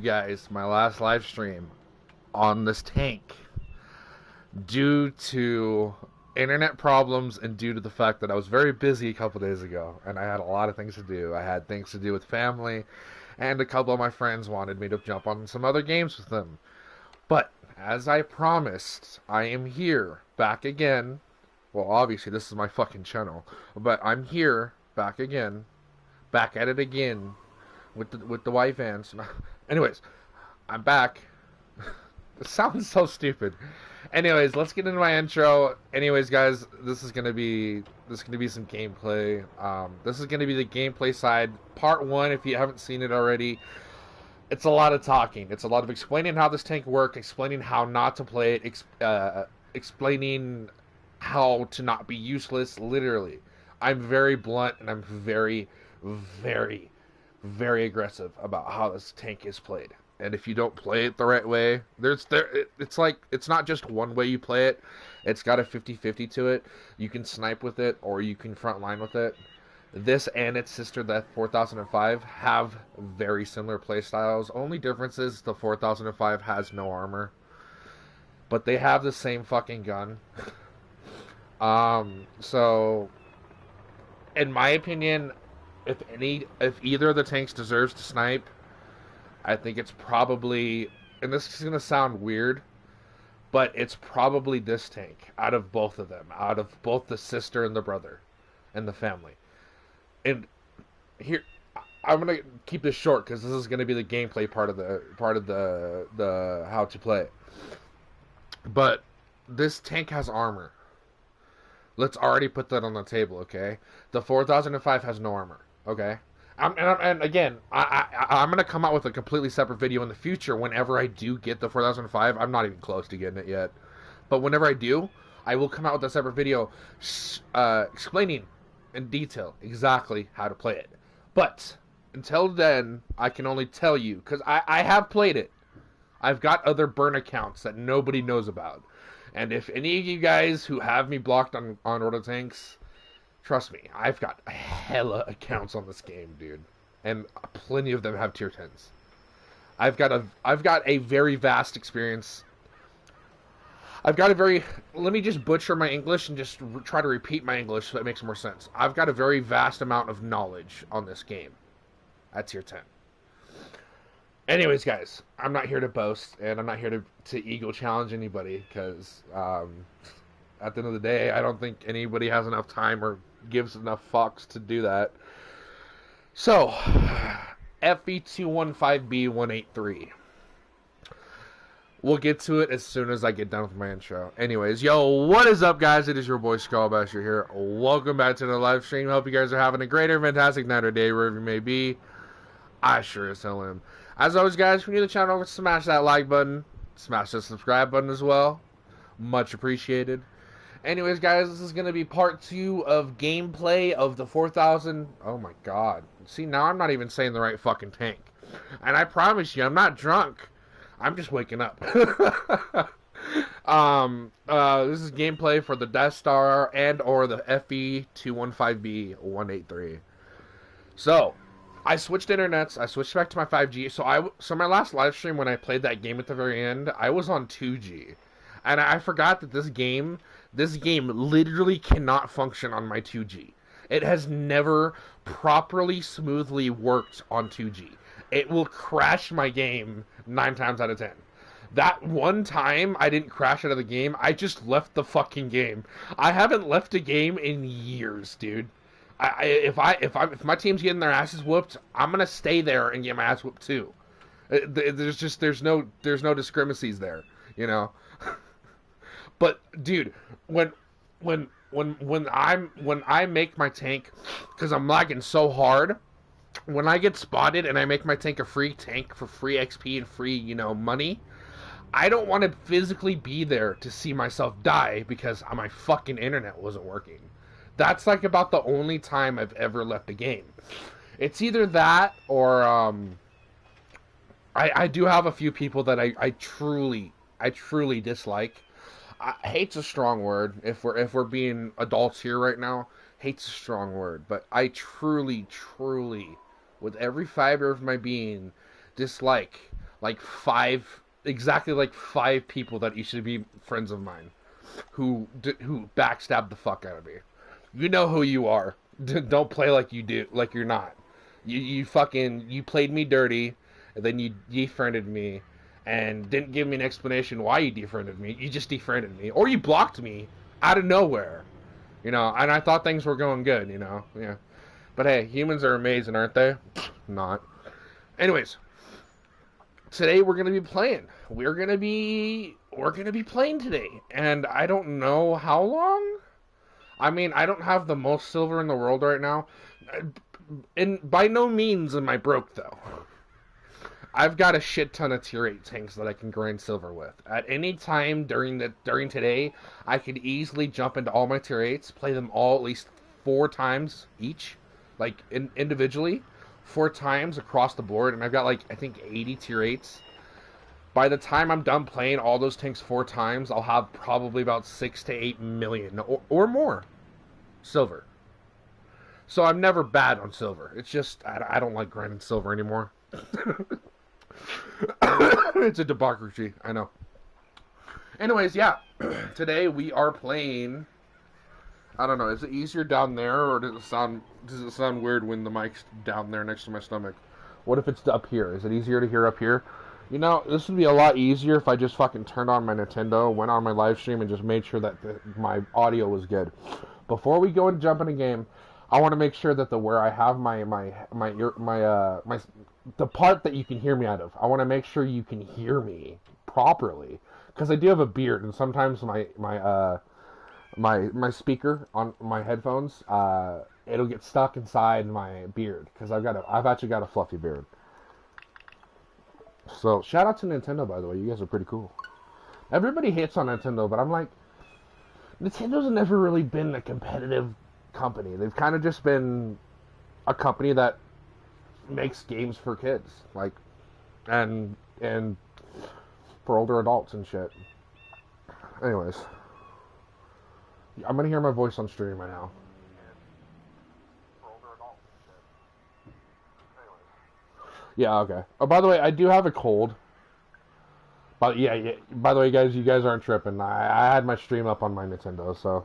guys my last live stream on this tank due to internet problems and due to the fact that I was very busy a couple days ago and I had a lot of things to do. I had things to do with family, and a couple of my friends wanted me to jump on some other games with them. But as I promised, I am here back again. Well, obviously this is my fucking channel, but I'm here back again, back at it again with the white vans. Anyways, I'm back. It sounds so stupid. Anyways, let's get into my intro. Anyways, guys, this is gonna be some gameplay. This is gonna be the gameplay side, part one. If you haven't seen it already, it's a lot of talking. It's a lot of explaining how this tank works, explaining how not to play it, explaining how to not be useless. Literally, I'm very blunt and I'm very, very, very aggressive about how this tank is played. And if you don't play it the right way, it's like it's not just one way you play it. It's got a 50-50 to it. You can snipe with it or you can frontline with it. This and its sister, the 4005, have very similar play styles. Only difference is the 4005 has no armor, but they have the same fucking gun. So in my opinion, if either of the tanks deserves to snipe, I think it's probably, and this is gonna sound weird, but it's probably this tank out of both of them, out of both the sister and the brother, and the family. And here, I'm gonna keep this short because this is gonna be the gameplay part of the how to play. But this tank has armor. Let's already put that on the table, okay? The 4005 has no armor, okay? And again, I'm going to come out with a completely separate video in the future whenever I do get the 4005. I'm not even close to getting it yet. But whenever I do, I will come out with a separate video explaining in detail exactly how to play it. But until then, I can only tell you, because I have played it. I've got other burn accounts that nobody knows about. And if any of you guys who have me blocked on Auto Tanks, trust me, I've got hella accounts on this game, dude. And plenty of them have tier 10s. I've got a very vast experience. Let me just butcher my English and just try to repeat my English so that makes more sense. I've got a very vast amount of knowledge on this game at tier 10. Anyways, guys, I'm not here to boast, and I'm not here to ego challenge anybody, because at the end of the day, I don't think anybody has enough time or gives enough fucks to do that. So, Fv215b-183. We'll get to it as soon as I get done with my intro. Anyways, yo, what is up, guys? It is your boy Skullbasher here. Welcome back to the live stream. Hope you guys are having a great or fantastic night or day, wherever you may be. I sure as hell am. As always, guys, if you're new to the channel, smash that like button. Smash the subscribe button as well. Much appreciated. Anyways, guys, this is going to be part 2 of gameplay of the 4000. Oh my god. See, now I'm not even saying the right fucking tank. And I promise you, I'm not drunk. I'm just waking up. This is gameplay for the Death Star and or the Fv215b-183. So, I switched internets. I switched back to my 5G. So my last live stream when I played that game at the very end, I was on 2G, and I forgot that this game literally cannot function on my 2G. It has never properly smoothly worked on 2G. It will crash my game 9 times out of 10. That one time I didn't crash out of the game, I just left the fucking game. I haven't left a game in years, dude. If my team's getting their asses whooped, I'm gonna stay there and get my ass whooped too. There's no discrepancies there, you know. But dude, when I make my tank, because I'm lagging so hard, when I get spotted and I make my tank a free tank for free XP and free money, I don't want to physically be there to see myself die because my fucking internet wasn't working. That's like about the only time I've ever left a game. It's either that or I do have a few people that I truly dislike. Hate's a strong word. If we're being adults here right now, hate's a strong word. But I truly, with every fiber of my being, dislike like exactly like five people that used to be friends of mine who backstabbed the fuck out of me. You know who you are. Don't play like you do, like you're not. You played me dirty, and then you defriended me, and didn't give me an explanation why you defriended me. You just defriended me, or you blocked me out of nowhere. You know, and I thought things were going good. You know, yeah. But hey, humans are amazing, aren't they? Not. Anyways, today we're gonna be playing. We're gonna be playing today, and I don't know how long. I mean, I don't have the most silver in the world right now, and by no means am I broke though. I've got a shit ton of tier 8 tanks that I can grind silver with. At any time during today, I could easily jump into all my tier 8s, play them all at least 4 times each, like individually, 4 times across the board, and I've got like I think 80 tier 8s. By the time I'm done playing all those tanks 4 times, I'll have probably about 6 to 8 million or more silver. So I'm never bad on silver. It's just I don't like grinding silver anymore. It's a democracy, I know. Anyways, yeah. Today we are playing. I don't know. Is it easier down there, or does it sound weird when the mic's down there next to my stomach? What if it's up here? Is it easier to hear up here? You know, this would be a lot easier if I just fucking turned on my Nintendo, went on my live stream, and just made sure that my audio was good. Before we go and jump in a game, I want to make sure that where I have the part that you can hear me out of, I want to make sure you can hear me properly, because I do have a beard, and sometimes my speaker on my headphones, it'll get stuck inside my beard, because I've actually got a fluffy beard. So shout out to Nintendo, by the way. You guys are pretty cool. Everybody hates on Nintendo, but I'm like, Nintendo's never really been a competitive company. They've kind of just been a company that makes games for kids, like, and for older adults and shit. Anyways, I'm gonna hear my voice on stream right now. Yeah, okay. Oh, by the way, I do have a cold. But yeah. By the way, guys, you guys aren't tripping. I had my stream up on my Nintendo, so.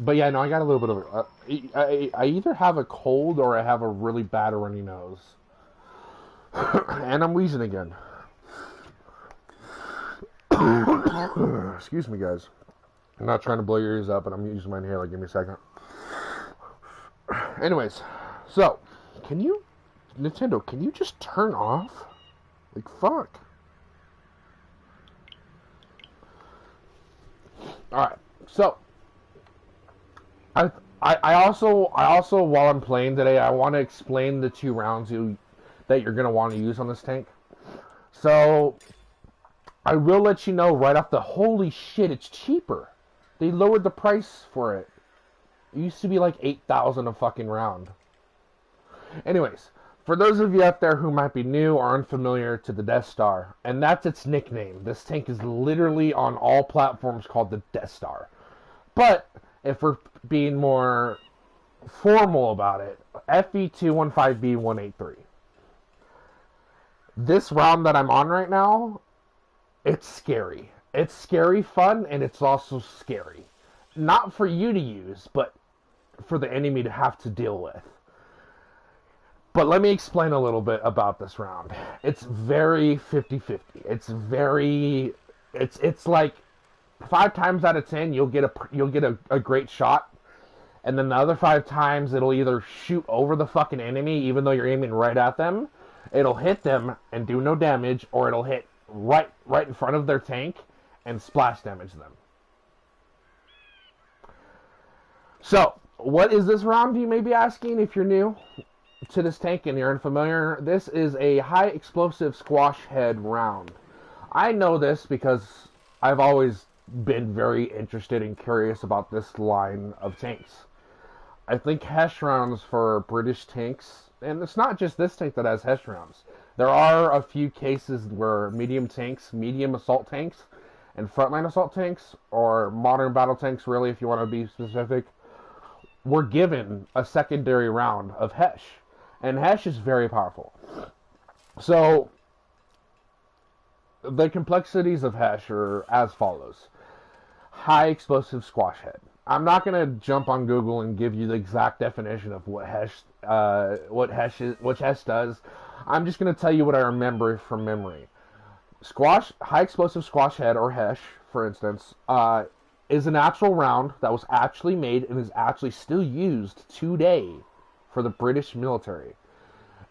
But yeah, no, I got a little bit of. I either have a cold or I have a really bad runny nose, and I'm wheezing again. Excuse me, guys. I'm not trying to blow your ears up, but I'm using my inhaler. Give me a second. Anyways, so. Nintendo, can you just turn off? Like, fuck. Alright, so. I also, while I'm playing today, I want to explain the 2 rounds that you're going to want to use on this tank. So, I will let you know right off the, holy shit, it's cheaper. They lowered the price for it. It used to be like 8,000 a fucking round. Anyways, for those of you out there who might be new or unfamiliar to the Death Star, and that's its nickname, this tank is literally on all platforms called the Death Star. But, if we're being more formal about it, Fv215b-183. This round that I'm on right now, it's scary. It's scary fun, and it's also scary. Not for you to use, but for the enemy to have to deal with. But let me explain a little bit about this round. It's very 50-50. It's like 5 times out of 10 you'll get a great shot, and then the other 5 times it'll either shoot over the fucking enemy even though you're aiming right at them, it'll hit them and do no damage, or it'll hit right in front of their tank and splash damage them. So, what is this round, you may be asking if you're new to this tank and you're unfamiliar. This is a high explosive squash head round. I know this because I've always been very interested and curious about this line of tanks. I think HESH rounds for British tanks, and it's not just this tank that has HESH rounds. There are a few cases where medium assault tanks, and frontline assault tanks, or modern battle tanks, really, if you want to be specific, were given a secondary round of HESH. And HESH is very powerful. So the complexities of Hesh are as follows: high explosive squash head. I'm not gonna jump on Google and give you the exact definition of what Hesh does. I'm just gonna tell you what I remember from memory. High explosive squash head, or Hesh, for instance, is an actual round that was actually made and is actually still used today for the British military.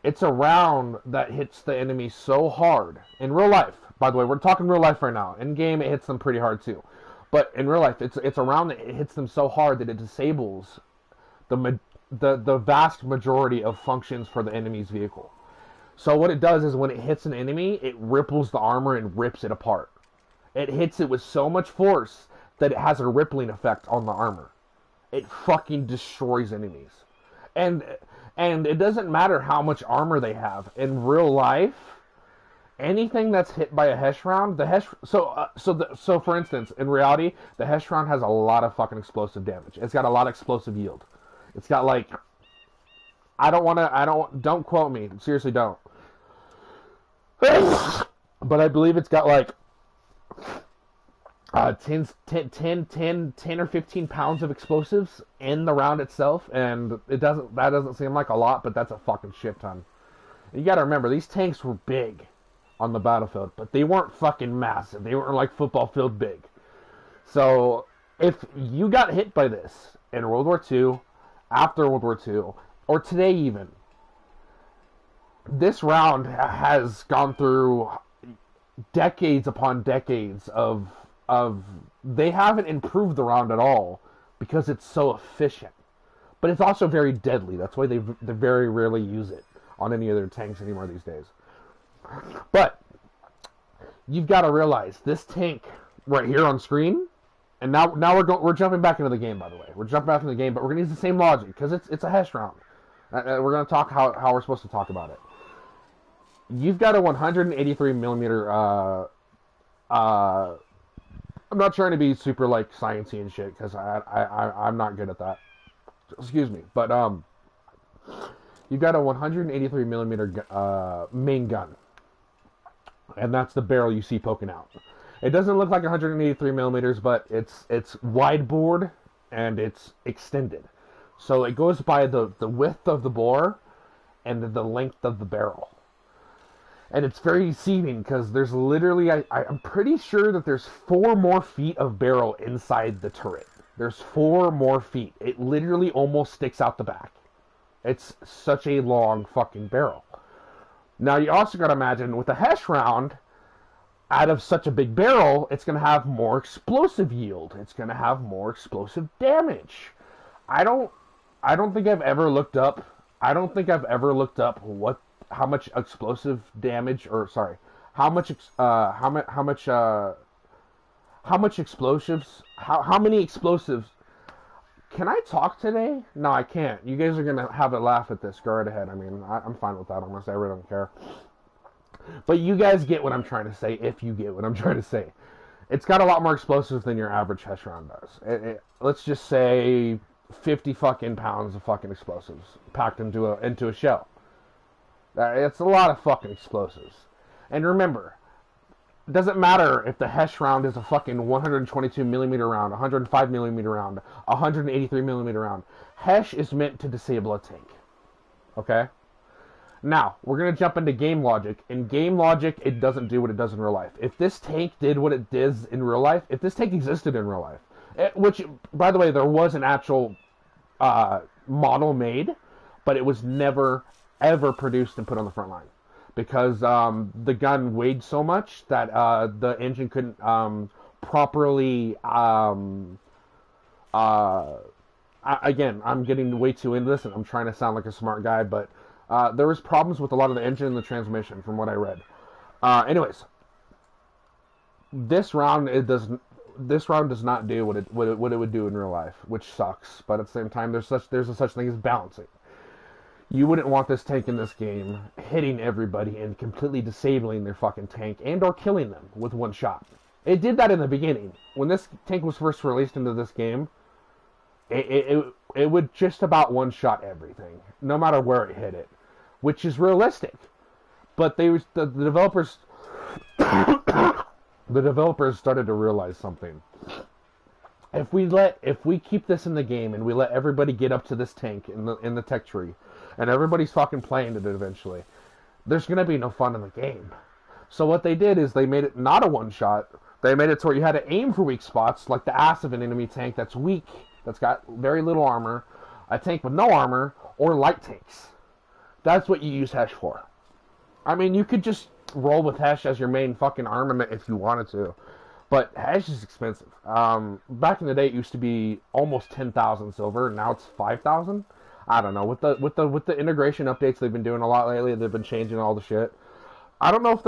It's a round that hits the enemy so hard in real life. By the way, we're talking real life right now. In game, it hits them pretty hard too. But in real life, it's a round that hits them so hard that it disables the vast majority of functions for the enemy's vehicle. So what it does is when it hits an enemy, it ripples the armor and rips it apart. It hits it with so much force that it has a rippling effect on the armor. It fucking destroys enemies. And and it doesn't matter how much armor they have. In real life, anything that's hit by a Hesh round, so for instance, in reality, the Hesh round has a lot of fucking explosive damage. It's got a lot of explosive yield. It's got like, don't quote me, seriously don't. But I believe it's got like 10 or 15 pounds of explosives in the round itself, and that doesn't seem like a lot, but that's a fucking shit ton. You gotta remember, these tanks were big on the battlefield, but they weren't fucking massive. They weren't like football field big. So if you got hit by this in World War II, after World War II, or today even, this round has gone through decades upon decades of they haven't improved the round at all because it's so efficient. But it's also very deadly. That's why they very rarely use it on any other tanks anymore these days. But you've got to realize this tank right here on screen, and now we're jumping back into the game. By the way, we're jumping back into the game, but we're gonna use the same logic because it's a Hesh round. We're gonna talk how we're supposed to talk about it. You've got a 183 millimeter. I'm not trying to be super like sciencey and shit because I'm not good at that. Excuse me, but you've got a 183 millimeter main gun, and that's the barrel you see poking out. It doesn't look like 183 millimeters, but it's wide bored and it's extended, so it goes by the width of the bore and the length of the barrel. And it's very deceiving because there's literally, I'm pretty sure that there's 4 more feet of barrel inside the turret. There's 4 more feet. It literally almost sticks out the back. It's such a long fucking barrel. Now you also got to imagine with a Hesh round, out of such a big barrel, it's going to have more explosive yield. It's going to have more explosive damage. I don't think I've ever looked up. How much explosive damage, or sorry, how many explosives? Can I talk today? No, I can't. You guys are gonna have a laugh at this. Go right ahead. I mean, I'm fine with that. Honestly, I really don't care. But you guys get what I'm trying to say. If you get what I'm trying to say, it's got a lot more explosives than your average Hesh round does. Let's just say 50 fucking pounds of fucking explosives packed into a shell. It's a lot of fucking explosives. And remember, it doesn't matter if the Hesh round is a fucking 122 millimeter round, 105 millimeter round, 183 millimeter round. Hesh is meant to disable a tank. Okay? Now, we're going to jump into game logic. In game logic, it doesn't do what it does in real life. If this tank did what it does in real life, if this tank existed in real life, which, by the way, there was an actual model made, but it was never ever produced and put on the front line because the gun weighed so much that the engine couldn't properly again, I'm getting way too into this and I'm trying to sound like a smart guy, but there was problems with a lot of the engine and the transmission from what I read. Anyways, this round does not do what it would do in real life, which sucks, but at the same time there's a such thing as balancing. You wouldn't want this tank in this game hitting everybody and completely disabling their fucking tank and or killing them with one shot. It did that in the beginning. When this tank was first released into this game, it would just about one shot everything, no matter where it hit it, which is realistic. But the developers the developers started to realize something. If we keep this in the game and we let everybody get up to this tank in the tech tree, and everybody's fucking playing it eventually, there's gonna be no fun in the game. So what they did is they made it not a one shot. They made it to where you had to aim for weak spots, like the ass of an enemy tank that's weak, that's got very little armor, a tank with no armor, or light tanks. That's what you use Hesh for. I mean, you could just roll with Hesh as your main fucking armament if you wanted to. But Hesh is expensive. Back in the day, it used to be almost 10,000 silver. Now it's 5,000. I don't know. With the integration updates they've been doing a lot lately, they've been changing all the shit. I don't know if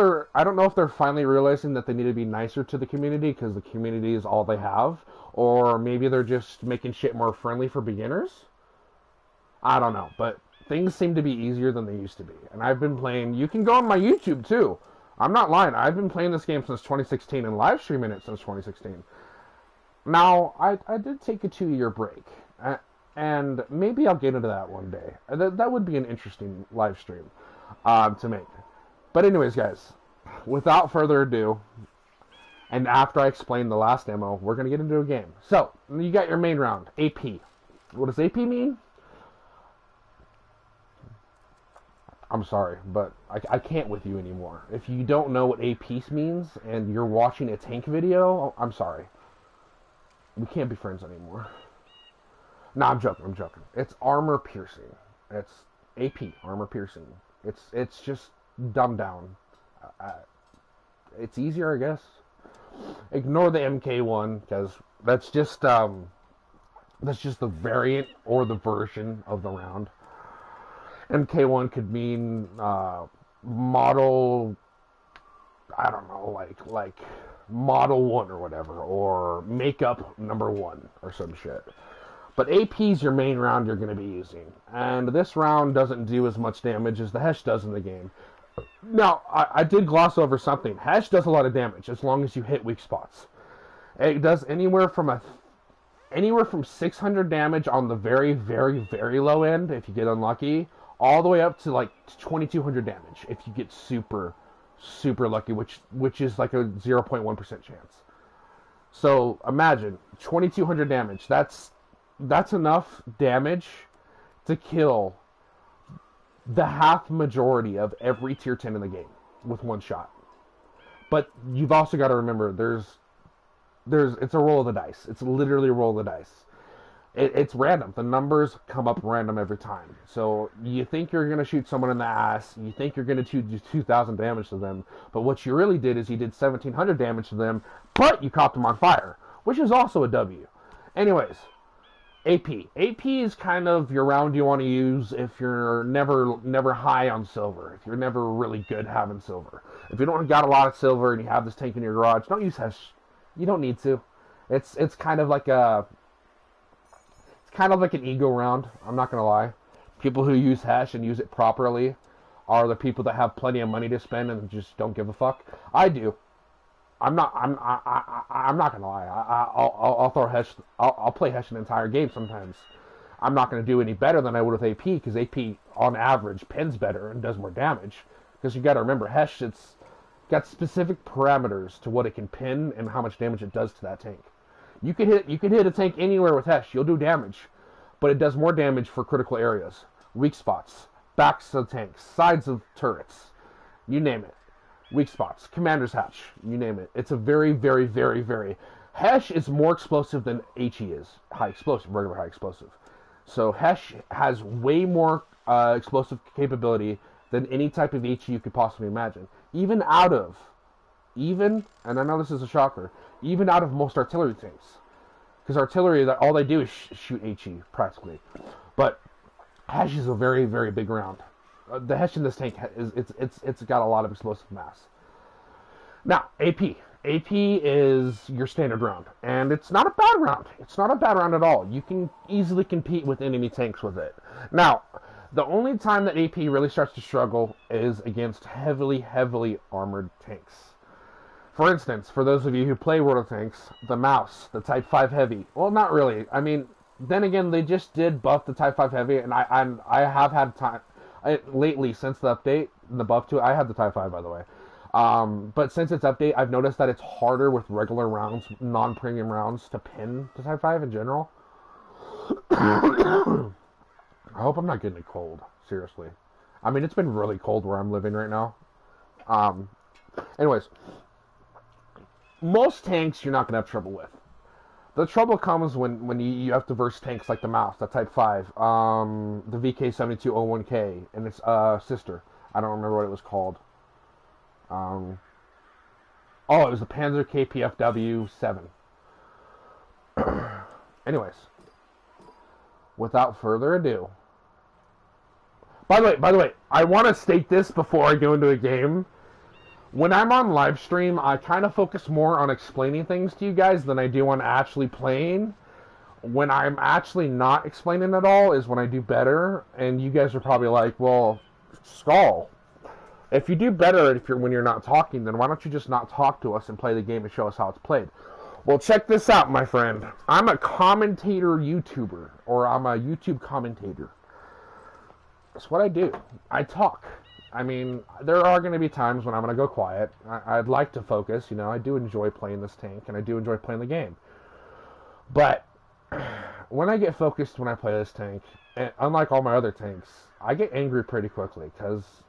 they're finally realizing that they need to be nicer to the community because the community is all they have, or maybe they're just making shit more friendly for beginners. I don't know, but things seem to be easier than they used to be. And I've been playing. You can go on my YouTube too. I'm not lying. I've been playing this game since 2016 and live streaming it since 2016. Now, I did take a 2-year break, and maybe I'll get into that one day. That would be an interesting live stream to make. But anyways, guys, without further ado, and after I explain the last demo, we're going to get into a game. So, you got your main round, AP. What does AP mean? I'm sorry, but I can't with you anymore. If you don't know what AP means and you're watching a tank video, I'm sorry. We can't be friends anymore. No, I'm joking. It's armor piercing. It's AP, armor piercing. It's just dumbed down. It's easier, I guess. Ignore the MK1 because that's just the variant or the version of the round. MK1 could mean model, I don't know, like model 1 or whatever, or makeup number 1 or some shit. But AP's your main round you're going to be using. And this round doesn't do as much damage as the Hesh does in the game. Now, I did gloss over something. Hesh does a lot of damage as long as you hit weak spots. It does anywhere from 600 damage on the very, very, very low end if you get unlucky, all the way up to like 2,200 damage if you get super, super lucky, which is like a 0.1% chance. So imagine 2,200 damage. That's enough damage to kill the half majority of every tier 10 in the game with one shot. But you've also got to remember, it's a roll of the dice. It's literally a roll of the dice. It's random. The numbers come up random every time. So you think you're going to shoot someone in the ass. You think you're going to do 2,000 damage to them. But what you really did is you did 1,700 damage to them, but you caught them on fire, which is also a W. Anyways, AP. AP is kind of your round you want to use if you're never high on silver. If you're never really good having silver. If you don't got a lot of silver and you have this tank in your garage, don't use Hesh. You don't need to. It's kind of like an ego round. I'm not gonna lie. People who use Hesh and use it properly are the people that have plenty of money to spend and just don't give a fuck. I do. I'm not gonna lie. I'll throw Hesh. I'll play Hesh an entire game sometimes. I'm not gonna do any better than I would with AP because AP on average pins better and does more damage. Because you got to remember, Hesh, it's got specific parameters to what it can pin and how much damage it does to that tank. You can hit a tank anywhere with Hesh. You'll do damage, but it does more damage for critical areas, weak spots, backs of tanks, sides of turrets, you name it. Weak spots, commander's hatch, you name it. It's a very, very, very, very... Hesh is more explosive than HE is. High explosive, regular high explosive. So Hesh has way more explosive capability than any type of HE you could possibly imagine. And I know this is a shocker, even out of most artillery tanks. Because artillery, all they do is shoot HE, practically. But Hesh is a very, very big round. The Hesh in this tank, it's got a lot of explosive mass. Now, AP. AP is your standard round. And it's not a bad round. It's not a bad round at all. You can easily compete with enemy tanks with it. Now, the only time that AP really starts to struggle is against heavily, heavily armored tanks. For instance, for those of you who play World of Tanks, the Mouse, the Type 5 Heavy. Well, not really. I mean, then again, they just did buff the Type 5 Heavy, and I have had time lately since the update the buff to it. I have the Type 5, by the way. But since its update, I've noticed that it's harder with regular rounds, non-premium rounds, to pin the Type 5 in general. I hope I'm not getting a cold, seriously. I mean, it's been really cold where I'm living right now. Anyways, most tanks you're not going to have trouble with. The trouble comes when you have to verse tanks like the Mouse, the Type 5, the VK7201K, and its sister. I don't remember what it was called. Oh, it was the Panzer KPFW-7. Anyways, without further ado. By the way, I want to state this before I go into a game. When I'm on live stream, I kind of focus more on explaining things to you guys than I do on actually playing. When I'm actually not explaining at all is when I do better, and you guys are probably like, well, Skull, if you do better when you're not talking, then why don't you just not talk to us and play the game and show us how it's played? Well, check this out, my friend. I'm a commentator YouTuber, or I'm a YouTube commentator. That's what I do. I talk. I mean, there are going to be times when I'm going to go quiet. I'd like to focus, you know. I do enjoy playing this tank, and I do enjoy playing the game. But when I get focused when I play this tank, and unlike all my other tanks, I get angry pretty quickly, because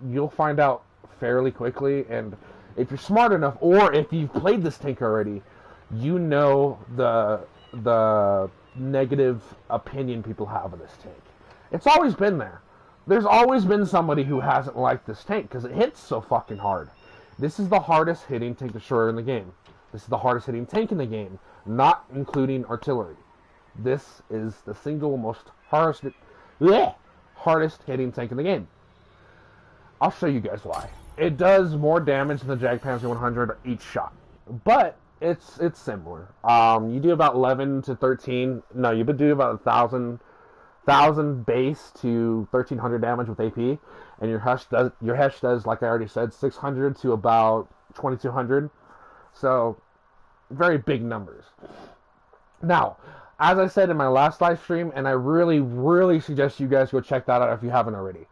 you'll find out fairly quickly, and if you're smart enough, or if you've played this tank already, you know the negative opinion people have of this tank. It's always been there. There's always been somebody who hasn't liked this tank because it hits so fucking hard. This is the hardest hitting tank destroyer in the game. This is the hardest hitting tank in the game, not including artillery. This is the single most hardest hitting tank in the game. I'll show you guys why. It does more damage than the Jagdpanzer 100 each shot, but it's similar. You do about 11 to 13. No, you do about 1,000 base to 1,300 damage with AP, and your Hesh does, like I already said, 600 to about 2,200. So very big numbers. Now, as I said in my last live stream, and I really suggest you guys go check that out if you haven't already,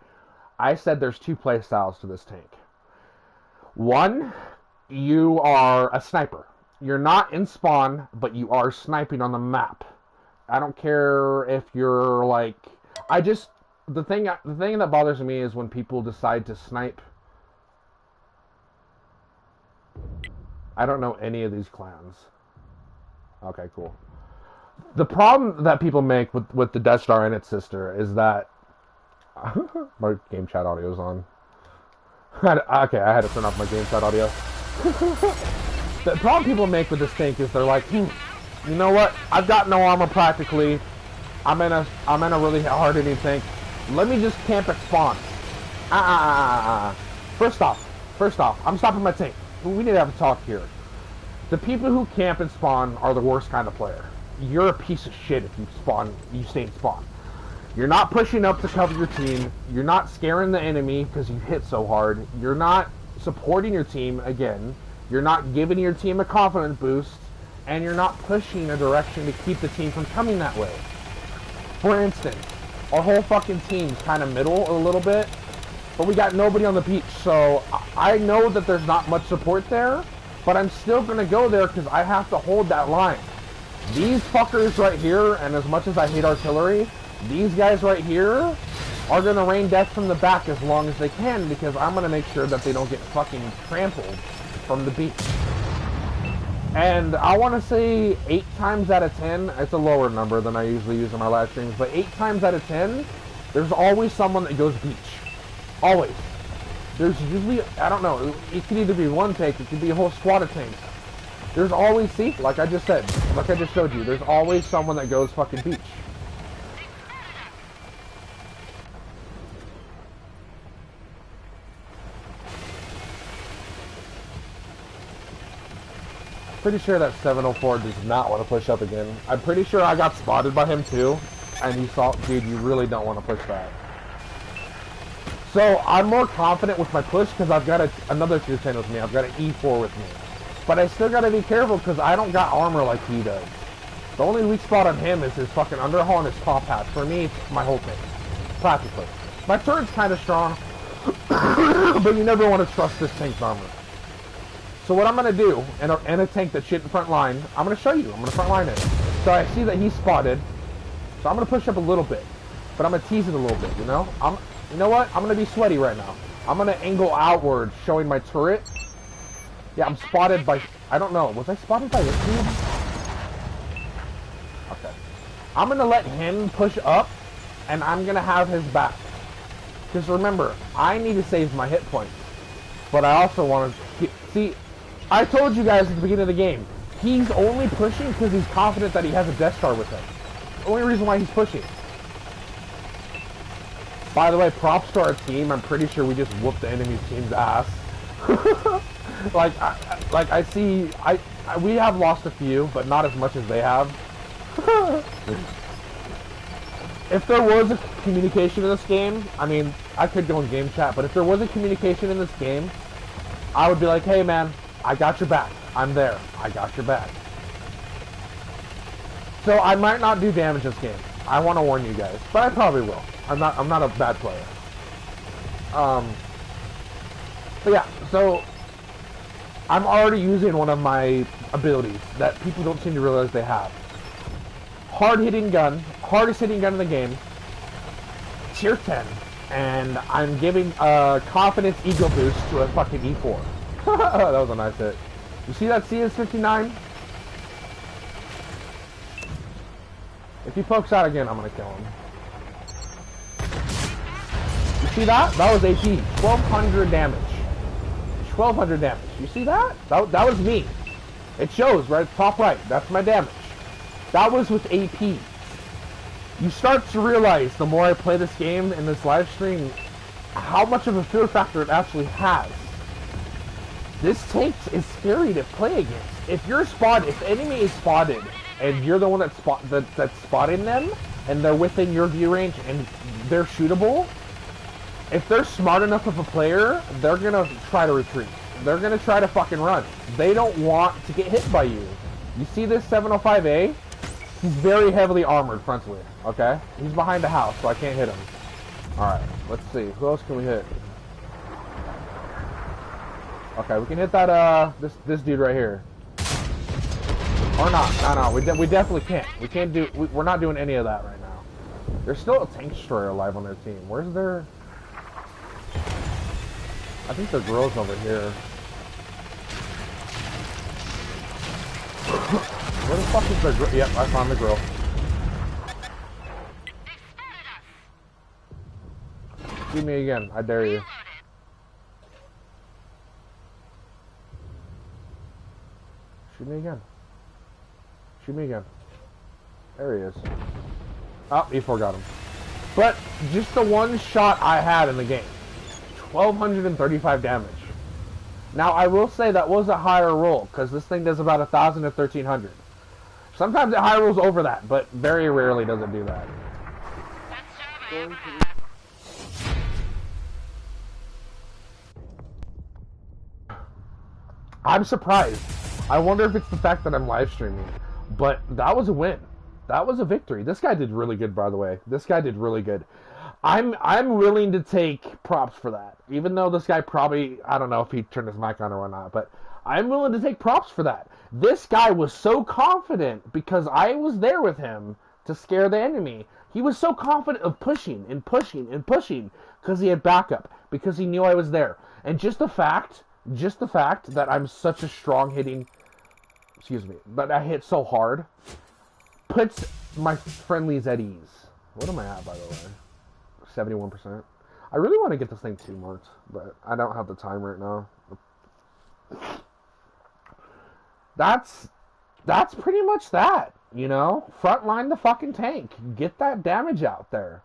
I said there's two play styles to this tank. One, you are a sniper. You're not in spawn, but you are sniping on the map. I don't care if you're like... The thing that bothers me is when people decide to snipe. I don't know any of these clans. Okay, cool. The problem that people make with the Death Star and its sister is that... my game chat audio is on. Okay, I had to turn off my game chat audio. The problem people make with this tank is they're like, you know what? I've got no armor practically. I'm in a really hard hitting tank. Let me just camp at spawn. First off, I'm stopping my tank. We need to have a talk here. The people who camp and spawn are the worst kind of player. You're a piece of shit if you stay in spawn. You're not pushing up to cover your team. You're not scaring the enemy because you hit so hard. You're not supporting your team again. You're not giving your team a confidence boost. And you're not pushing a direction to keep the team from coming that way. For instance, our whole fucking team's kind of middle a little bit, but we got nobody on the beach, so I know that there's not much support there, but I'm still going to go there because I have to hold that line. These fuckers right here, and as much as I hate artillery, these guys right here are going to rain death from the back as long as they can, because I'm going to make sure that they don't get fucking trampled from the beach. And I want to say 8 times out of 10, it's a lower number than I usually use in my live streams, but 8 times out of 10, there's always someone that goes beach. Always. There's usually, I don't know, it could either be one tank, it could be a whole squad of tanks. There's always, see, like I just said, like I just showed you, there's always someone that goes fucking beach. Pretty sure that 704 does not want to push up again. I'm pretty sure I got spotted by him too, and he thought, dude, you really don't want to push that. So I'm more confident with my push because I've got another tier 10 with me. I've got an E4 with me. But I still got to be careful because I don't got armor like he does. The only weak spot on him is his fucking underhull and his top hat. For me, it's my whole thing. Practically. My turret's kind of strong. But you never want to trust this tank's armor. So what I'm going to do, in a tank that's shit in front line, I'm going to show you. I'm going to front line it. So I see that he's spotted. So I'm going to push up a little bit. But I'm going to tease it a little bit, you know? You know what? I'm going to be sweaty right now. I'm going to angle outward, showing my turret. Yeah, I'm spotted by... I don't know. Was I spotted by this dude? Okay. I'm going to let him push up, and I'm going to have his back. Because remember, I need to save my hit points. But I also want to... See, I told you guys at the beginning of the game, he's only pushing because he's confident that he has a Death Star with him. The only reason why he's pushing. By the way, props to our team. I'm pretty sure we just whooped the enemy's team's ass. I see... we have lost a few, but not as much as they have. If there was a communication in this game, I mean, I could go in game chat, but if there was a communication in this game, I would be like, hey man, I got your back. I'm there. I got your back. So I might not do damage this game. I want to warn you guys, but I probably will. I'm not a bad player. But yeah, so I'm already using one of my abilities that people don't seem to realize they have. Hard-hitting gun, hardest hitting gun in the game, tier 10, and I'm giving a confidence ego boost to a fucking E4. That was a nice hit. You see that CS59? If he pokes out again, I'm gonna kill him. You see that? That was AP. 1200 damage. 1200 damage. You see that? That was me. It shows right top right. That's my damage. That was with AP. You start to realize the more I play this game in this live stream, how much of a fear factor it actually has. This tank is scary to play against. If you're spotted, if the enemy is spotted, and you're the one that's spotting them, and they're within your view range, and they're shootable, if they're smart enough of a player, they're gonna try to retreat. They're gonna try to fucking run. They don't want to get hit by you. You see this 705A? He's very heavily armored frontally, okay? He's behind the house, so I can't hit him. Alright, let's see. Who else can we hit? Okay, we can hit that, this dude right here. Or not. No, we definitely can't. We can't do... We're not doing any of that right now. There's still a tank destroyer alive on their team. Where's their... I think their girl's over here. Where the fuck is their grill? Yep, I found the grill. Shoot me again. I dare you. Shoot me again. Shoot me again. There he is. Oh, E4 got him. But just the one shot I had in the game. 1235 damage. Now, I will say that was a higher roll, because this thing does about 1,000 to 1,300. Sometimes it high rolls over that, but very rarely does it do that. I'm surprised. I wonder if it's the fact that I'm live streaming, but that was a win. That was a victory. This guy did really good, by the way. This guy did really good. I'm willing to take props for that, even though this guy probably, I don't know if he turned his mic on or whatnot, but I'm willing to take props for that. This guy was so confident because I was there with him to scare the enemy. He was so confident of pushing and pushing and pushing because he had backup, because he knew I was there. And just the fact that I'm such a strong hitting, but I hit so hard, puts my friendlies at ease. What am I at, by the way? 71%. I really want to get this thing 2 marked, but I don't have the time right now. That's pretty much that, you know? Frontline the fucking tank. Get that damage out there.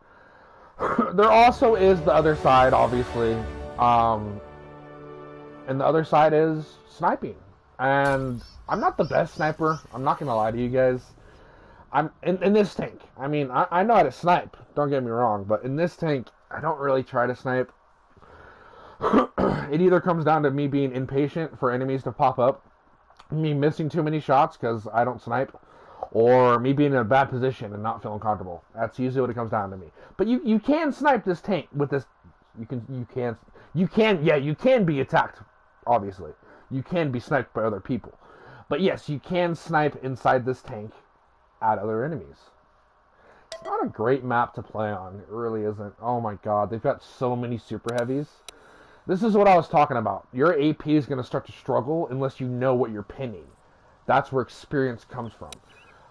There also is the other side, obviously. And the other side is sniping. And I'm not the best sniper. I'm not going to lie to you guys. I'm in this tank. I mean, I know how to snipe. Don't get me wrong. But in this tank, I don't really try to snipe. It either comes down to me being impatient for enemies to pop up, me missing too many shots because I don't snipe, or me being in a bad position and not feeling comfortable. That's usually what it comes down to me. But you can snipe this tank with this You can be attacked, obviously. You can be sniped by other people. But yes, you can snipe inside this tank at other enemies. It's not a great map to play on. It really isn't. Oh my god, they've got so many super heavies. This is what I was talking about. Your AP is going to start to struggle unless you know what you're pinning. That's where experience comes from.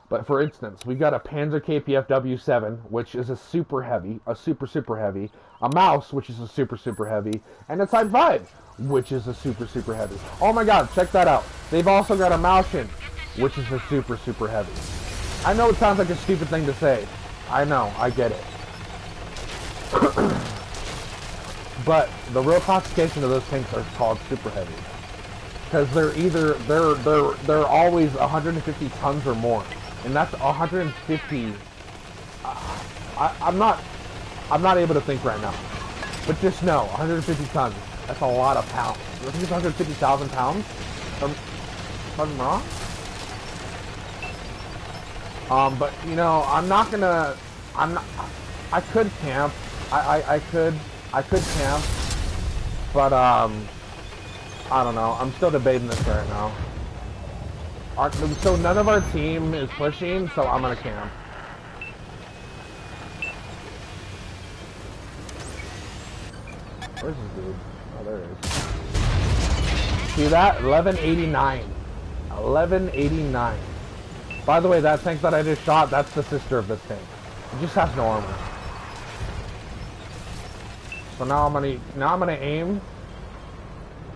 But for instance, we got a Panzer KPF-W7, which is a super heavy, a super heavy, a Mouse, which is a super heavy, and a Type 5, which is a super heavy. Oh my god, check that out. They've also got a Maushin, which is a super heavy. I know it sounds like a stupid thing to say. I know, I get it. But the real classification of those tanks are called super heavy. Because they're always 150 tons or more. And that's 150. I'm not able to think right now. But just know, 150 tons. That's a lot of pounds. I think it's 150,000 pounds. If I'm wrong. But you know, I could camp. I could camp. But I don't know. I'm still debating this right now. So none of our team is pushing, so I'm gonna camp. Where's this dude? Oh, there it is. See that? 1189. 1189. By the way, that tank that I just shot, that's the sister of this tank. It just has no armor. So now I'm gonna aim.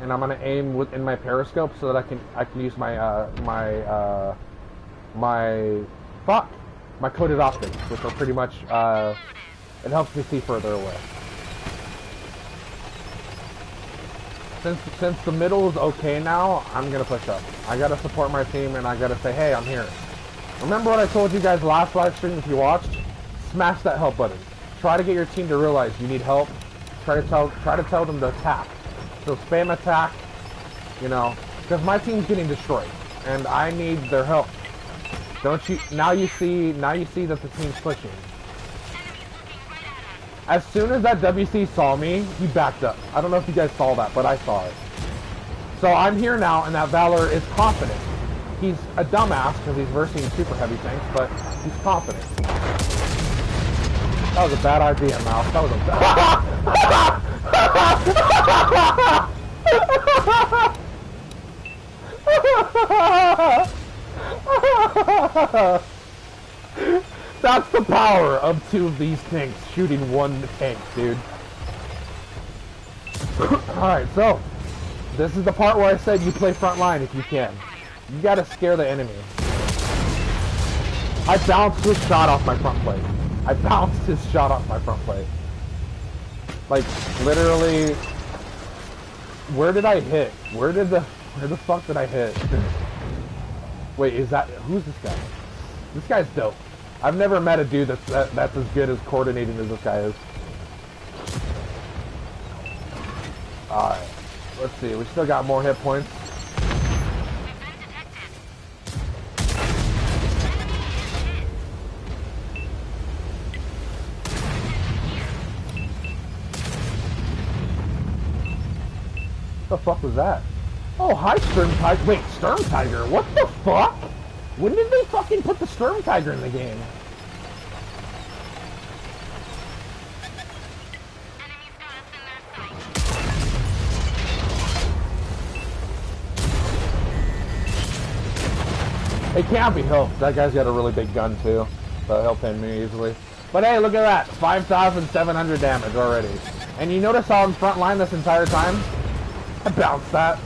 And I'm gonna aim in my periscope so that I can use my my coated optics, which are pretty much it helps me see further away. Since the middle is okay now, I'm gonna push up. I gotta support my team and I gotta say, hey, I'm here. Remember what I told you guys last live stream if you watched? Smash that help button. Try to get your team to realize you need help. Try to tell them to attack. So spam attack, you know, because my team's getting destroyed, and I need their help. Don't you? Now you see that the team's pushing. As soon as that WC saw me, he backed up. I don't know if you guys saw that, but I saw it. So I'm here now, and that Valor is confident. He's a dumbass because he's versing super heavy tanks, but he's confident. That was a bad idea, Mouse. That was a bad... That's the power of two of these tanks shooting one tank, dude. Alright, so this is the part where I said you play front line if you can. You gotta scare the enemy. I bounced his shot off my front plate. Like, literally, where did I hit? Where the fuck did I hit? Wait, who's this guy? This guy's dope. I've never met a dude that's as good as coordinating as this guy is. Alright, let's see, we still got more hit points. What the fuck was that? Oh, hi, Sturm Tiger. Wait, Sturm Tiger? What the fuck? When did they fucking put the Sturm Tiger in the game? It can't be helped. That guy's got a really big gun, too. So he'll pin me easily. But hey, look at that. 5,700 damage already. And you notice how I'm front line this entire time? I bounced that.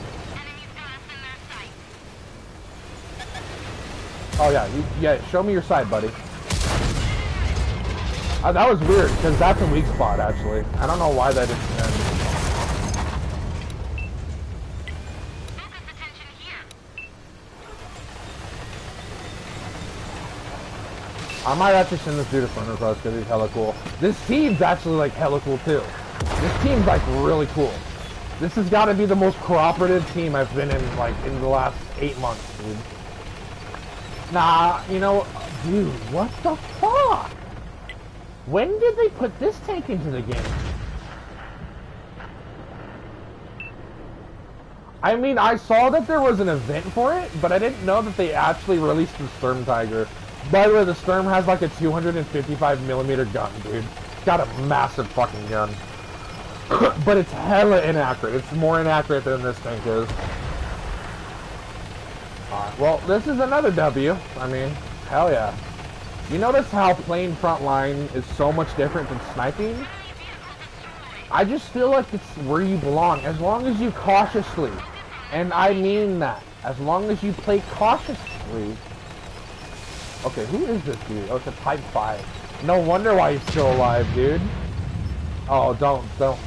Oh yeah, show me your side, buddy. That was weird, because that's a weak spot, actually. I don't know why that didn't end. I might actually send this dude a friend request because he's hella cool. This team's actually like hella cool too. This team's like really cool. This has got to be the most cooperative team I've been in like in the last 8 months, dude. Nah, you know, dude, what the fuck? When did they put this tank into the game? I mean, I saw that there was an event for it, but I didn't know that they actually released the Sturm Tiger. By the way, the Sturm has like a 255mm gun, dude. It's got a massive fucking gun. But it's hella inaccurate. It's more inaccurate than this tank is. Alright, well, this is another W. I mean, hell yeah. You notice how playing frontline is so much different than sniping? I just feel like it's where you belong, as long as you cautiously, and I mean that, as long as you play cautiously. Okay, who is this dude? Oh, it's a Type 5. No wonder why he's still alive, dude. Oh, don't,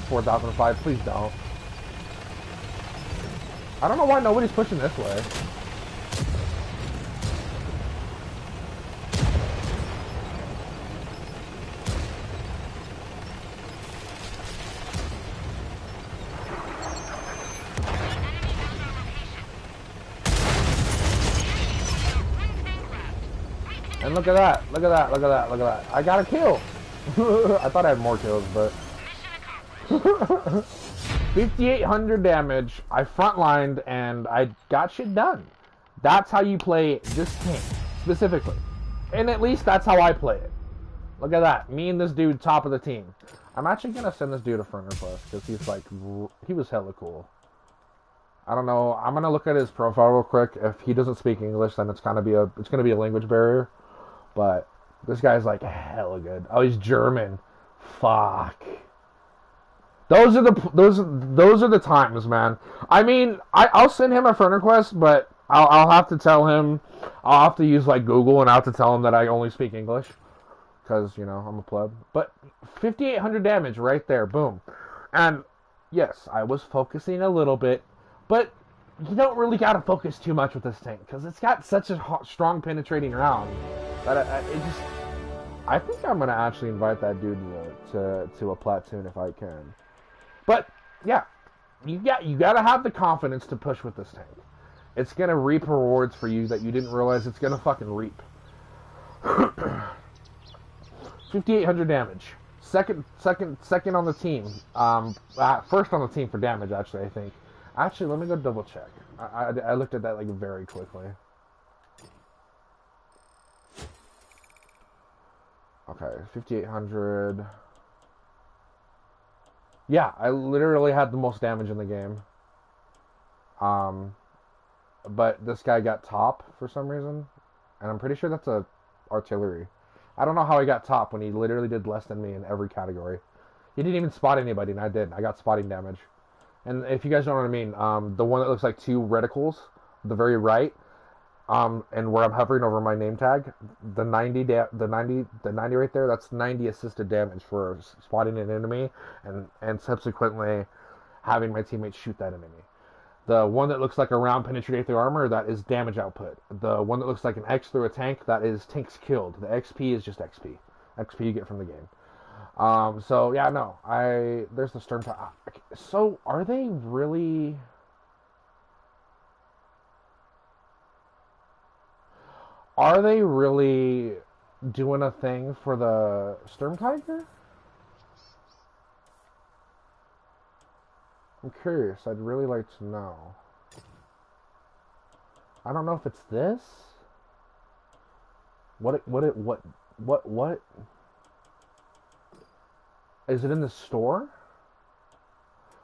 4005, please don't. I don't know why nobody's pushing this way. And look at that, look at that, look at that, look at that. I got a kill. I thought I had more kills, but 5,800 damage. I frontlined and I got shit done. That's how you play this tank, specifically. And at least that's how I play it. Look at that. Me and this dude, top of the team. I'm actually gonna send this dude a friend request because he's like, he was hella cool. I don't know. I'm gonna look at his profile real quick. If he doesn't speak English, then it's gonna be a language barrier. But this guy's like hella good. Oh, he's German. Fuck. Those are the times, man. I mean, I'll send him a friend request, but I'll have to tell him. I'll have to use like Google, and I'll have to tell him that I only speak English, because you know I'm a pleb. But 5,800 damage right there, boom. And yes, I was focusing a little bit, but you don't really gotta focus too much with this tank because it's got such a strong penetrating round that I think I'm gonna actually invite that dude to a platoon if I can. But yeah, you gotta have the confidence to push with this tank. It's gonna reap rewards for you that you didn't realize it's gonna fucking reap. 5,800 damage. Second on the team. First on the team for damage, actually, I think. Actually, let me go double check. I looked at that like very quickly. Okay, 5,800. Yeah, I literally had the most damage in the game. But this guy got top for some reason, and I'm pretty sure that's a artillery. I don't know how he got top when he literally did less than me in every category. He didn't even spot anybody, and I did. I got spotting damage. And if you guys know what I mean, the one that looks like two reticles, the very right, and where I'm hovering over my name tag, the 90 right there, that's 90 assisted damage for spotting an enemy and subsequently having my teammates shoot that enemy. The one that looks like a round penetrate through armor, that is damage output. The one that looks like an X through a tank, that is tanks killed. The XP is just XP. XP you get from the game. So yeah, no, there's the Sturm. So are they really? Are they really doing a thing for the Sturm Tiger? I'm curious. I'd really like to know. I don't know if it's this. What? Is it in the store?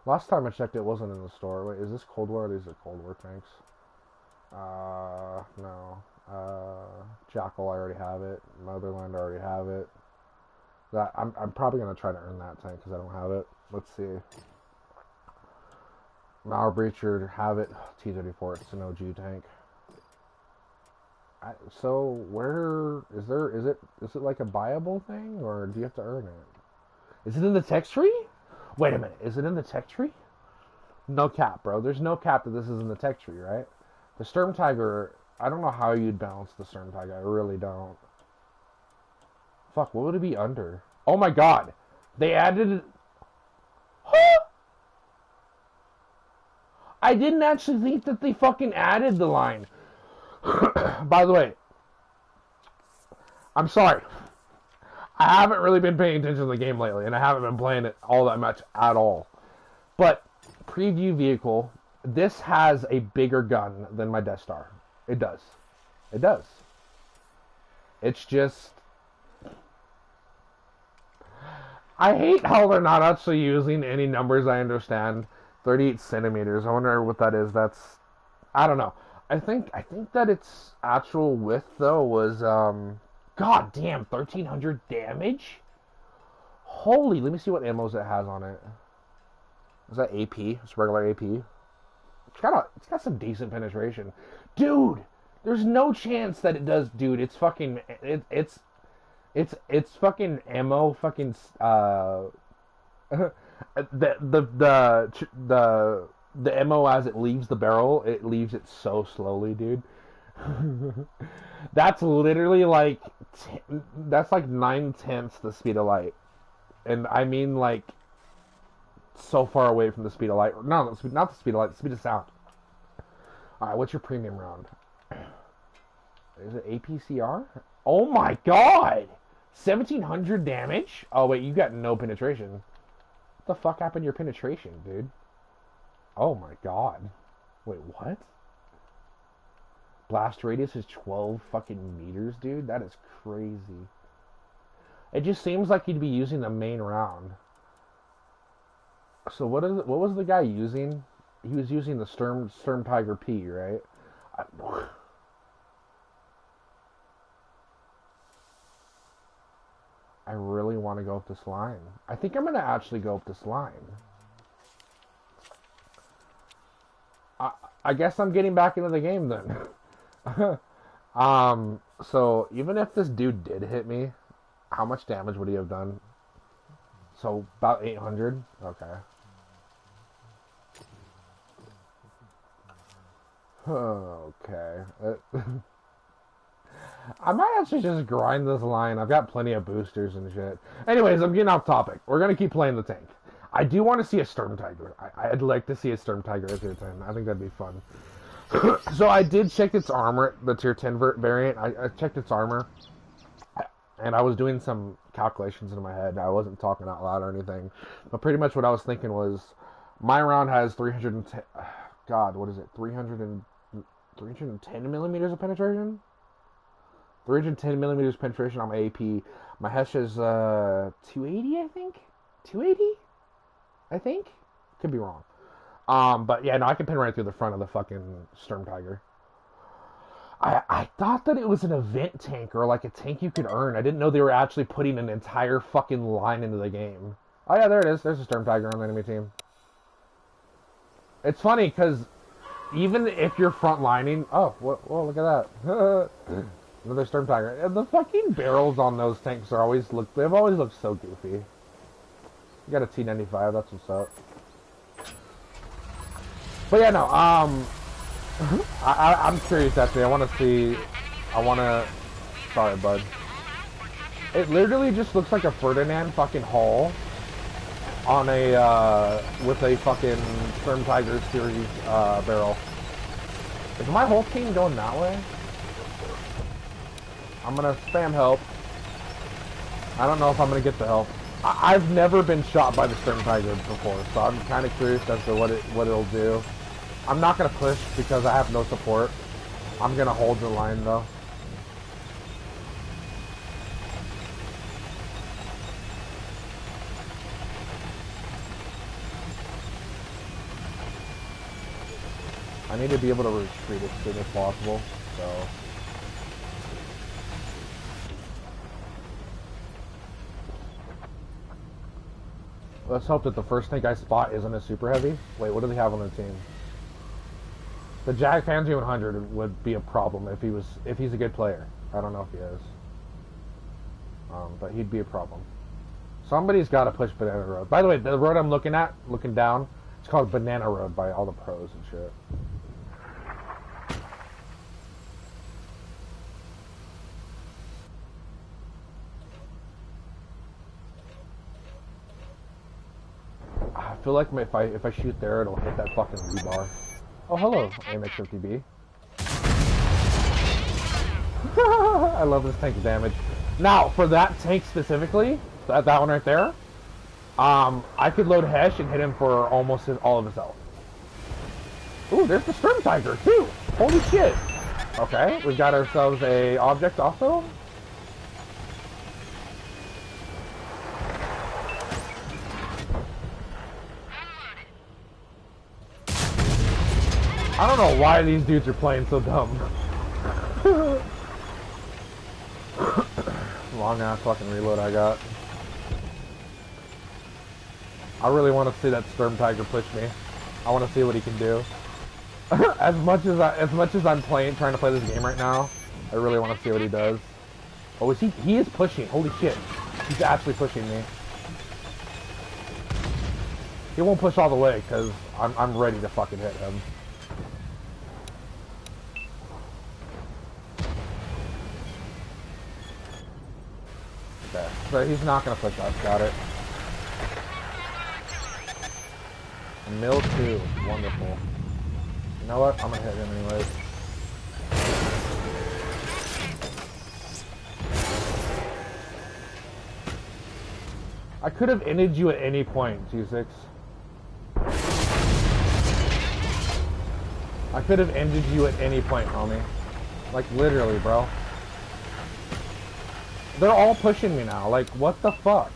Last time I checked, it wasn't in the store. Wait, is this Cold War? These are Cold War tanks. No. Jackal, I already have it. Motherland, I already have it. I'm probably gonna try to earn that tank because I don't have it. Let's see. Mauer Breacher, have it. T-34, it's an OG tank. So where is it like a buyable thing, or do you have to earn it? Is it in the tech tree? Wait a minute, is it in the tech tree? No cap, bro. There's no cap that this is in the tech tree, right? The Sturm Tiger, I don't know how you'd balance the Sturm Tiger. I really don't. Fuck, what would it be under? Oh my god. They added... I didn't actually think that they fucking added the line. By the way, I'm sorry. I haven't really been paying attention to the game lately, and I haven't been playing it all that much at all. But preview vehicle this has a bigger gun than my Death Star. It does. It does. It's just... I hate how they're not actually using any numbers I understand. 38 centimeters. I wonder what that is. That's... I don't know. I think that its actual width, though, was... God damn, 1,300 damage? Holy, let me see what ammos it has on it. Is that AP? It's regular AP. It's got some decent penetration. Dude, there's no chance that it does, dude. It's fucking it's fucking ammo fucking the ammo as it leaves the barrel, it leaves it so slowly, dude. That's literally like that's like 9/10 the speed of light. And I mean like so far away from the speed of light. No, not the speed of light, the speed of sound. Alright, what's your premium round? Is it APCR? Oh my god! 1,700 damage? Oh wait, you got no penetration. What the fuck happened to your penetration, dude? Oh my god. Wait, what? Blast radius is 12 fucking meters, dude? That is crazy. It just seems like he'd be using the main round. So what was the guy using? He was using the Sturm Tiger P, right? I really want to go up this line. I think I'm going to actually go up this line. I guess I'm getting back into the game then. So even if this dude did hit me, how much damage would he have done? So about 800? Okay. Okay. I might actually just grind this line. I've got plenty of boosters and shit. Anyways, I'm getting off topic. We're going to keep playing the tank. I do want to see a Sturm Tiger. I'd like to see a Sturm Tiger at tier 10. I think that'd be fun. So I did check its armor, the tier 10 variant. I checked its armor. And I was doing some calculations in my head. I wasn't talking out loud or anything. But pretty much what I was thinking was, my round has 310... God, what is it? 310 millimeters of penetration? 310 millimeters penetration on my AP. My Hesh is 280, I think? 280? I think? Could be wrong. But yeah, no, I can pin right through the front of the fucking Sturm Tiger. I thought that it was an event tank or like a tank you could earn. I didn't know they were actually putting an entire fucking line into the game. Oh yeah, there it is. There's a Sturm Tiger on the enemy team. It's funny because even if you're front lining, oh, well, look at that. Another Sturm Tiger. And the fucking barrels on those tanks they've always looked so goofy. You got a T95, that's what's up. But yeah, no, I'm curious actually. Sorry, bud. It literally just looks like a Ferdinand fucking hull on a, with a fucking Sturm Tiger series, barrel. Is my whole team going that way? I'm gonna spam help. I don't know if I'm gonna get the help. I've never been shot by the Sturm Tiger before, so I'm kind of curious as to what it'll do. I'm not gonna push because I have no support. I'm gonna hold the line though. I need to be able to retreat as soon as possible, so... Let's hope that the first tank I spot isn't a super heavy. Wait, what do they have on their team? The Jag Panzer 100 would be a problem if he's a good player. I don't know if he is. But he'd be a problem. Somebody's got to push Banana Road. By the way, the road I'm looking down, it's called Banana Road by all the pros and shit. I feel like if I shoot there, it'll hit that fucking rebar. Oh, hello, AMX-50B. I love this tank's damage. Now, for that tank specifically, that one right there, I could load Hesh and hit him for almost all of his health. Ooh, there's the Sturm Tiger, too! Holy shit! Okay, we've got ourselves a object also. I don't know why these dudes are playing so dumb. Long ass fucking reload I got. I really want to see that Sturm Tiger push me. I want to see what he can do. as much as I'm trying to play this game right now, I really want to see what he does. Oh, is he? He is pushing. Holy shit! He's actually pushing me. He won't push all the way because I'm ready to fucking hit him. Okay, so he's not gonna push us. Got it. Mill 2, wonderful. You know what? I'm gonna hit him anyways. I could have ended you at any point, G6. I could have ended you at any point, homie. Like, literally, bro. They're all pushing me now. Like, what the fuck?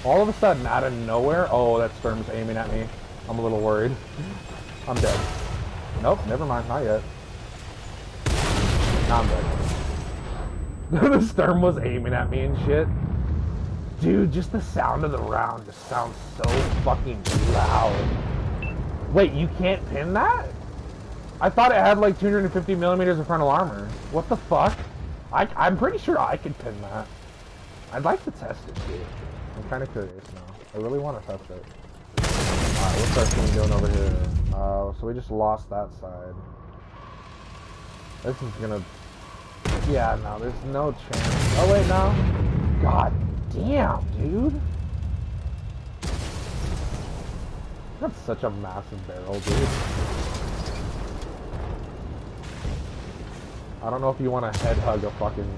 All of a sudden, out of nowhere... Oh, that Sturm's aiming at me. I'm a little worried. I'm dead. Nope, never mind. Not yet. Nah, I'm dead. The Sturm was aiming at me and shit. Dude, just the sound of the round just sounds so fucking loud. Wait, you can't pin that? I thought it had like 250 millimeters of frontal armor. What the fuck? I'm pretty sure I could pin that. I'd like to test it, dude. I'm kind of curious now. I really want to test it. Alright, what's our team doing over here? So we just lost that side. This is gonna... Yeah, no, there's no chance. Oh, wait, no. God damn, dude. That's such a massive barrel, dude. I don't know if you want to head hug a fucking...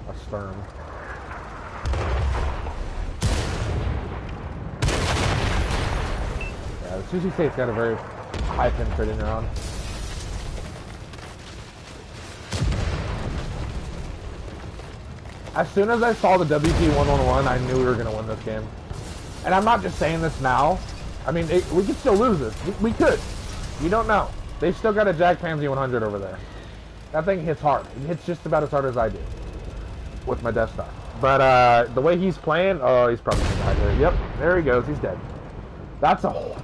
a Sturm. Yeah, the Sushi State's got a very high penetrating round. As soon as I saw the WP-111, I knew we were going to win this game. And I'm not just saying this now. I mean, we could still lose this. We could. You don't know. They've still got a Jag Pansy 100 over there. That thing hits hard. It hits just about as hard as I do. With my desktop. But, the way he's playing, oh, he's probably going to die there. Yep, there he goes. He's dead. That's a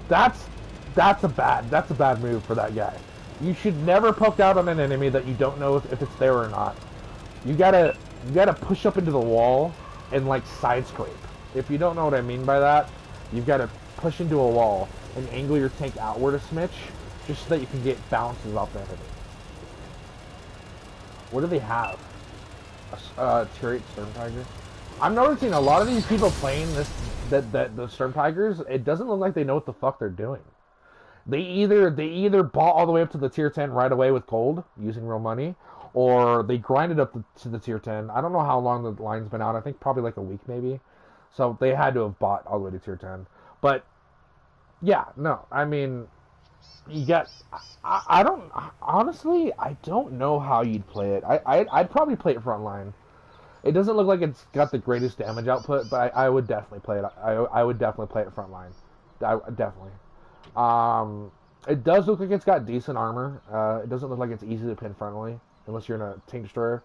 bad move for that guy. You should never poke out on an enemy that you don't know if it's there or not. You gotta push up into the wall and like side scrape. If you don't know what I mean by that, you've got to push into a wall and angle your tank outward a smidge, just so that you can get bounces off the enemy. What do they have? A Tier 8 Sturm Tiger? I'm noticing a lot of these people playing the Sturm Tigers, it doesn't look like they know what the fuck they're doing. They either bought all the way up to the tier 10 right away with gold, using real money, or they grinded up to the tier 10. I don't know how long the line's been out. I think probably like a week maybe. So they had to have bought all the way to tier 10. But, yeah, no. I mean, you get... I don't... Honestly, I don't know how you'd play it. I'd probably play it frontline. It doesn't look like it's got the greatest damage output, but I would definitely play it. I would definitely play it frontline. Definitely. It does look like it's got decent armor. It doesn't look like it's easy to pin frontally, unless you're in a tank destroyer.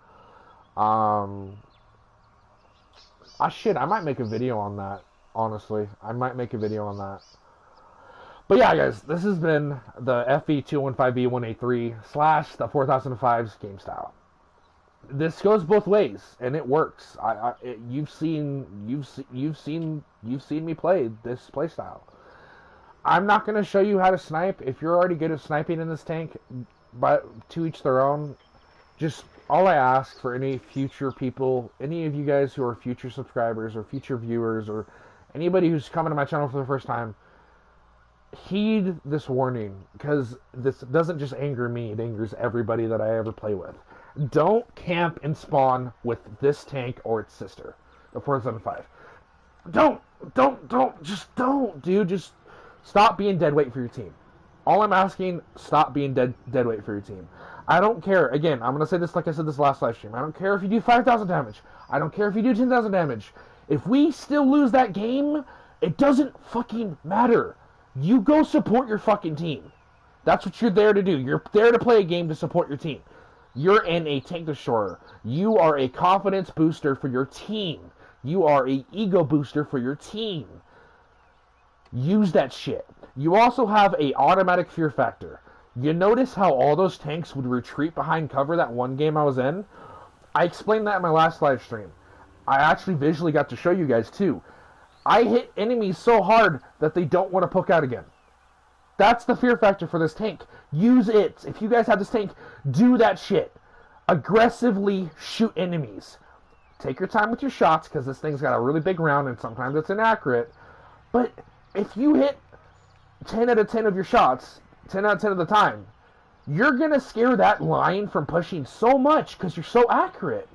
Shit, I might make a video on that, honestly. I might make a video on that. But yeah, guys, this has been the Fv215b-183 / the 4005's game style. This goes both ways, and it works. You've seen me play this playstyle. I'm not going to show you how to snipe. If you're already good at sniping in this tank, but to each their own. Just all I ask for any future people, any of you guys who are future subscribers or future viewers, or anybody who's coming to my channel for the first time, heed this warning, because this doesn't just anger me, it angers everybody that I ever play with. Don't camp and spawn with this tank or its sister, the 475. Just don't, dude. Just stop being dead weight for your team. All I'm asking, stop being dead weight for your team. I don't care. Again, I'm going to say this like I said this last live stream. I don't care if you do 5,000 damage. I don't care if you do 10,000 damage. If we still lose that game, it doesn't fucking matter. You go support your fucking team. That's what you're there to do. You're there to play a game to support your team. You're in a tank destroyer. You are a confidence booster for your team. You are a ego booster for your team. Use that shit. You also have a automatic fear factor. You notice how all those tanks would retreat behind cover that one game I was in? I explained that in my last live stream. I actually visually got to show you guys too. I hit enemies so hard that they don't want to poke out again. That's the fear factor for this tank. Use it. If you guys have this tank, do that shit. Aggressively shoot enemies. Take your time with your shots, because this thing's got a really big round and sometimes it's inaccurate. But if you hit 10 out of 10 of your shots, 10 out of 10 of the time, you're going to scare that line from pushing so much because you're so accurate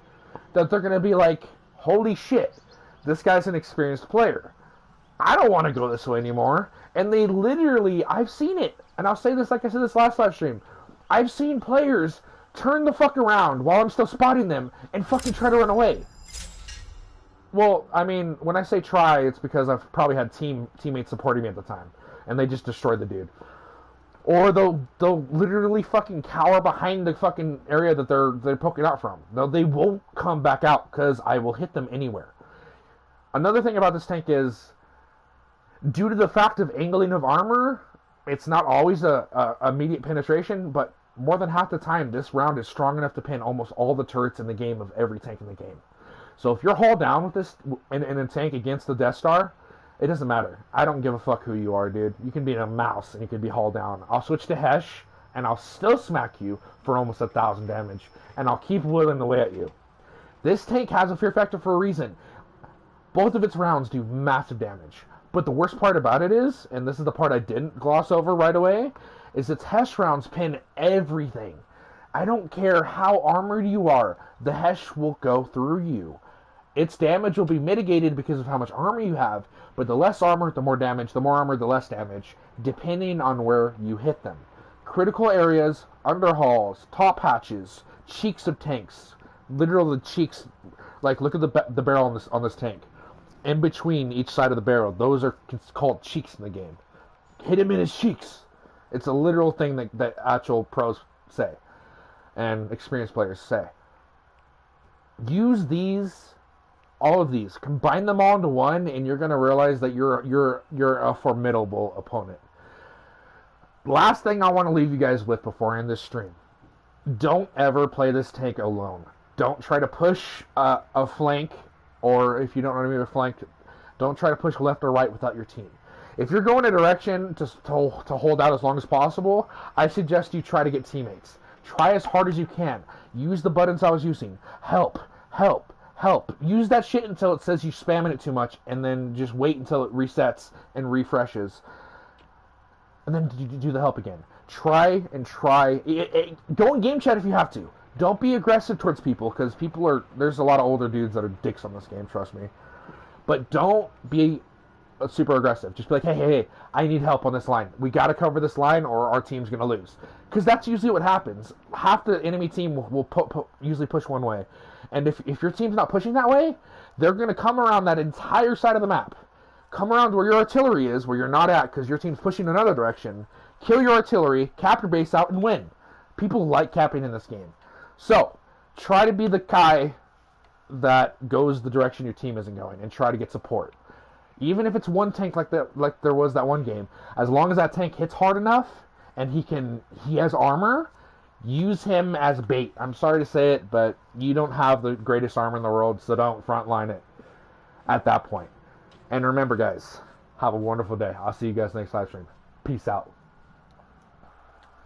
that they're going to be like, holy shit, this guy's an experienced player. I don't want to go this way anymore. And they literally, I've seen it, and I'll say this like I said this last live stream, I've seen players turn the fuck around while I'm still spotting them and fucking try to run away. Well, I mean, when I say try, it's because I've probably had teammates supporting me at the time, and they just destroyed the dude. Or they'll literally fucking cower behind the fucking area that they're poking out from. They won't come back out because I will hit them anywhere. Another thing about this tank is, due to the fact of angling of armor, it's not always a immediate penetration, but more than half the time, this round is strong enough to pin almost all the turrets in the game of every tank in the game. So if you're hauled down with this in a tank against the Death Star, it doesn't matter. I don't give a fuck who you are, dude. You can be in a mouse and you can be hauled down. I'll switch to Hesh, and I'll still smack you for almost 1,000 damage, and I'll keep whittling away at you. This tank has a fear factor for a reason. Both of its rounds do massive damage. But the worst part about it is, and this is the part I didn't gloss over right away, is its Hesh rounds pin everything. I don't care how armored you are, the Hesh will go through you. Its damage will be mitigated because of how much armor you have, but the less armor, the more damage, the more armor, the less damage, depending on where you hit them. Critical areas, underhauls, top hatches, cheeks of tanks, literally the cheeks, like look at the barrel on this tank. In between each side of the barrel, those are called cheeks in the game. Hit him in his cheeks. It's a literal thing that actual pros say, and experienced players say. Use these. All of these, combine them all into one, and you're gonna realize that you're a formidable opponent. Last thing I want to leave you guys with before I end this stream: don't ever play this tank alone. Don't try to push a flank, or if you don't know what I mean by flank, don't try to push left or right without your team. If you're going a direction to hold out as long as possible, I suggest you try to get teammates. Try as hard as you can. Use the buttons I was using. Help, help. Help. Use that shit until it says you're spamming it too much, and then just wait until it resets and refreshes. And then do the help again. Try and try. Go in game chat if you have to. Don't be aggressive towards people, because there's a lot of older dudes that are dicks on this game, trust me. But don't be super aggressive. Just be like, hey, I need help on this line. We got to cover this line or our team's going to lose. Because that's usually what happens. Half the enemy team will usually push one way. And if your team's not pushing that way, they're going to come around that entire side of the map. Come around where your artillery is, where you're not at, because your team's pushing another direction. Kill your artillery, cap your base out, and win. People like capping in this game. So, try to be the guy that goes the direction your team isn't going, and try to get support. Even if it's one tank like there was that one game, as long as that tank hits hard enough, and he has armor, use him as bait. I'm sorry to say it, but you don't have the greatest armor in the world, so don't frontline it at that point. And remember, guys, have a wonderful day. I'll see you guys next live stream. Peace out.